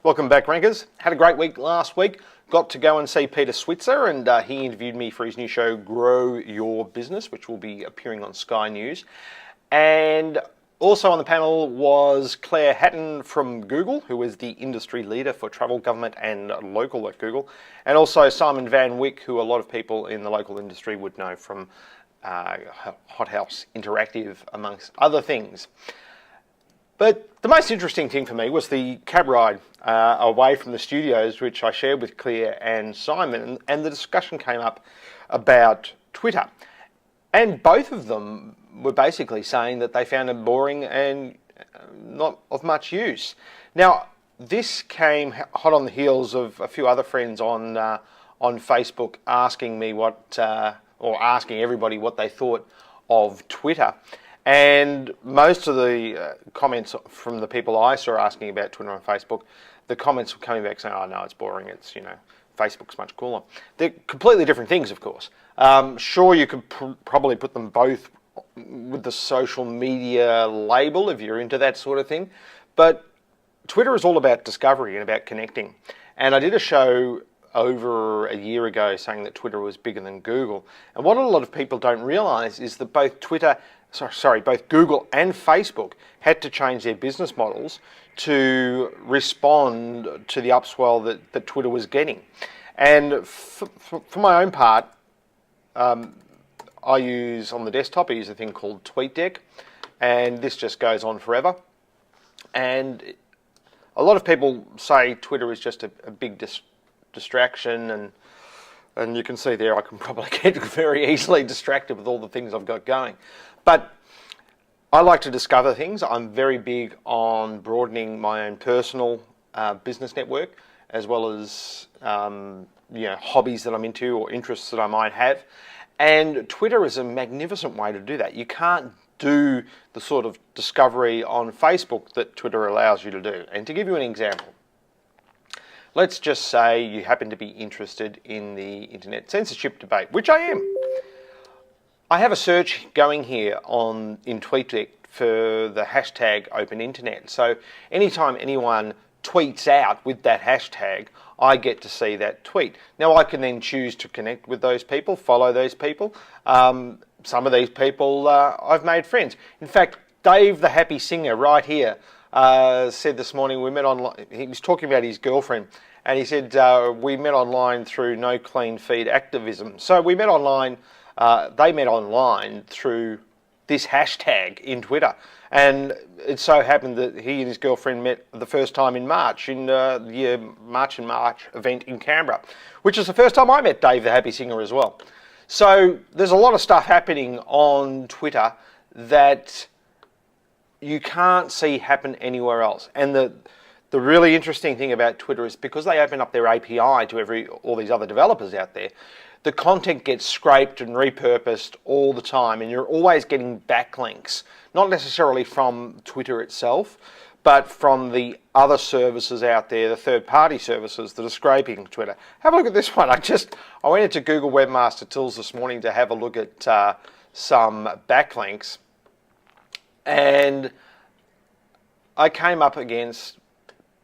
Welcome back, Rankers. Had a great week last week. Got to go and see Peter Switzer, and he interviewed me for his new show, Grow Your Business, which will be appearing on Sky News. And also on the panel was Claire Hatton from Google, who is the industry leader for travel, government and local at Google. And also Simon Van Wyck, who a lot of people in the local industry would know from Hothouse Interactive, amongst other things. But the most interesting thing for me was the cab ride away from the studios, which I shared with Claire and Simon, and the discussion came up about Twitter. And both of them were basically saying that they found it boring and not of much use. Now, this came hot on the heels of a few other friends on Facebook asking me asking everybody what they thought of Twitter. And most of the comments from the people I saw asking about Twitter on Facebook, the comments were coming back saying, oh no, it's boring, it's, Facebook's much cooler. They're completely different things, of course. Sure, you could probably put them both with the social media label if you're into that sort of thing. But Twitter is all about discovery and about connecting. And I did a show over a year ago saying that Twitter was bigger than Google. And what a lot of people don't realize is that both Google and Facebook had to change their business models to respond to the upswell that Twitter was getting. And for my own part, I use on the desktop, I use a thing called TweetDeck, and this just goes on forever. And a lot of people say Twitter is just a big distraction, and you can see there I can probably get very easily distracted with all the things I've got going. But I like to discover things. I'm very big on broadening my own personal business network, as well as hobbies that I'm into or interests that I might have. And Twitter is a magnificent way to do that. You can't do the sort of discovery on Facebook that Twitter allows you to do. And to give you an example, let's just say you happen to be interested in the internet censorship debate, which I am. I have a search going here in TweetDeck for the hashtag Open Internet. So anytime anyone tweets out with that hashtag, I get to see that tweet. Now I can then choose to connect with those people, follow those people. Some of these people I've made friends. In fact, Dave the Happy Singer right here said this morning we met online. He was talking about his girlfriend, and he said we met online through No Clean Feed activism. So we met online. They met online through this hashtag in Twitter, and it so happened that he and his girlfriend met the first time in March, in the March and March event in Canberra, which is the first time I met Dave the Happy Singer as well. So there's a lot of stuff happening on Twitter that you can't see happen anywhere else. And the really interesting thing about Twitter is because they open up their API to all these other developers out there, the content gets scraped and repurposed all the time, and you're always getting backlinks, not necessarily from Twitter itself, but from the other services out there, the third-party services that are scraping Twitter. Have a look at this one. I went into Google Webmaster Tools this morning to have a look at some backlinks, and I came up against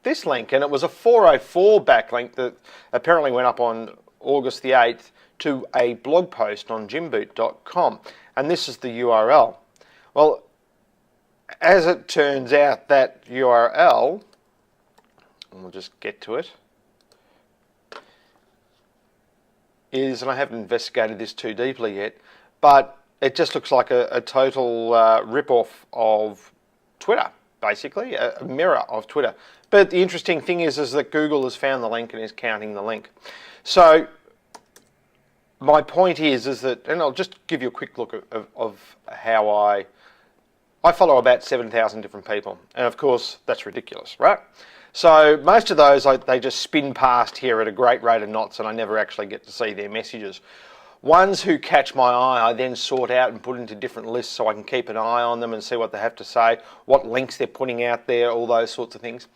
this link, and it was a 404 backlink that apparently went up on August the 8th to a blog post on jimboot.com, and this is the URL. Well, as it turns out, that URL, and we'll just get to it, is, and I haven't investigated this too deeply yet, but it just looks like a total rip-off of Twitter, basically, a mirror of Twitter. But the interesting thing is that Google has found the link and is counting the link. So my point is that, and I'll just give you a quick look of how I follow about 7,000 different people. And of course, that's ridiculous, right? So most of those, they just spin past here at a great rate of knots, and I never actually get to see their messages. Ones who catch my eye, I then sort out and put into different lists so I can keep an eye on them and see what they have to say, what links they're putting out there, all those sorts of things.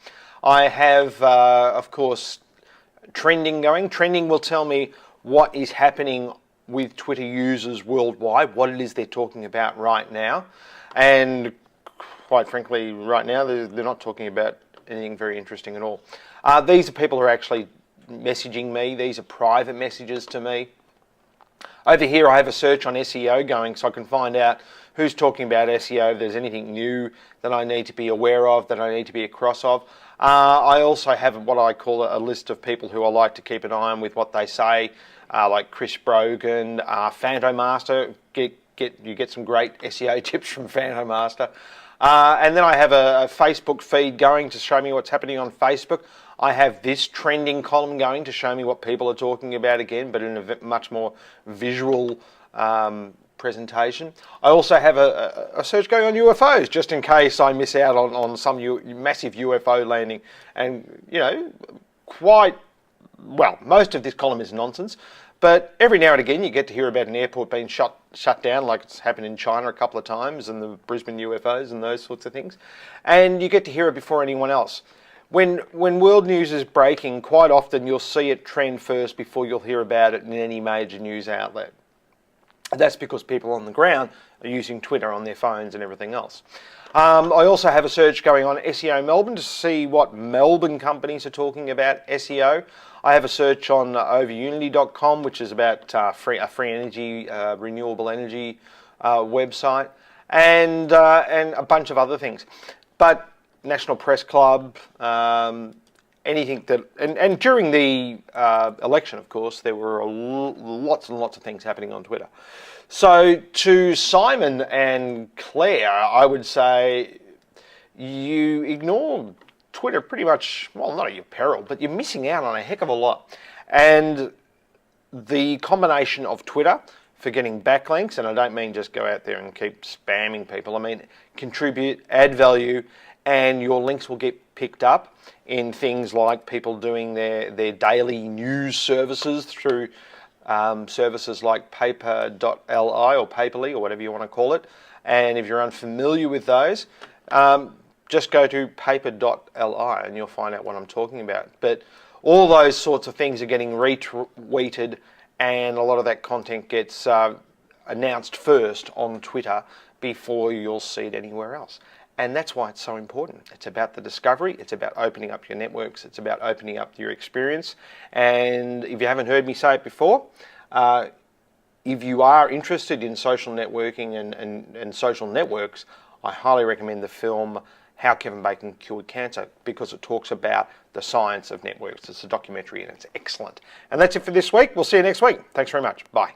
I have, of course, trending going. Trending will tell me what is happening with Twitter users worldwide, what it is they're talking about right now. And quite frankly, right now, they're not talking about anything very interesting at all. These are people who are actually messaging me. These are private messages to me. Over here I have a search on SEO going, so I can find out who's talking about SEO, if there's anything new that I need to be aware of, that I need to be across of. I also have what I call a list of people who I like to keep an eye on with what they say, like Chris Brogan, Phantomaster. You get some great SEO tips from Phantomaster. And then I have a Facebook feed going to show me what's happening on Facebook. I have this trending column going to show me what people are talking about again, but in a much more visual presentation. I also have a search going on UFOs, just in case I miss out on some massive UFO landing. And, you know, most of this column is nonsense, but every now and again you get to hear about an airport being shut down, like it's happened in China a couple of times, and the Brisbane UFOs and those sorts of things. And you get to hear it before anyone else. When world news is breaking, quite often you'll see it trend first before you'll hear about it in any major news outlet. That's because people on the ground are using Twitter on their phones and everything else. I also have a search going on SEO Melbourne to see what Melbourne companies are talking about SEO. I have a search on overunity.com, which is about a free energy, renewable energy website, and a bunch of other things. But National Press Club, anything that, and during the election, of course, there were lots and lots of things happening on Twitter. So to Simon and Claire, I would say you ignore Twitter pretty much, well, not at your peril, but you're missing out on a heck of a lot. And the combination of Twitter for getting backlinks, and I don't mean just go out there and keep spamming people, I mean contribute, add value, and your links will get picked up in things like people doing their daily news services through services like paper.li or Paperly or whatever you want to call it. And if you're unfamiliar with those, just go to paper.li and you'll find out what I'm talking about. But all those sorts of things are getting retweeted, and a lot of that content gets announced first on Twitter before you'll see it anywhere else. And that's why it's so important. It's about the discovery, it's about opening up your networks, it's about opening up your experience. And if you haven't heard me say it before, if you are interested in social networking and social networks, I highly recommend the film How Kevin Bacon Cured Cancer, because it talks about the science of networks. It's a documentary and it's excellent. And that's it for this week. We'll see you next week. Thanks very much. Bye.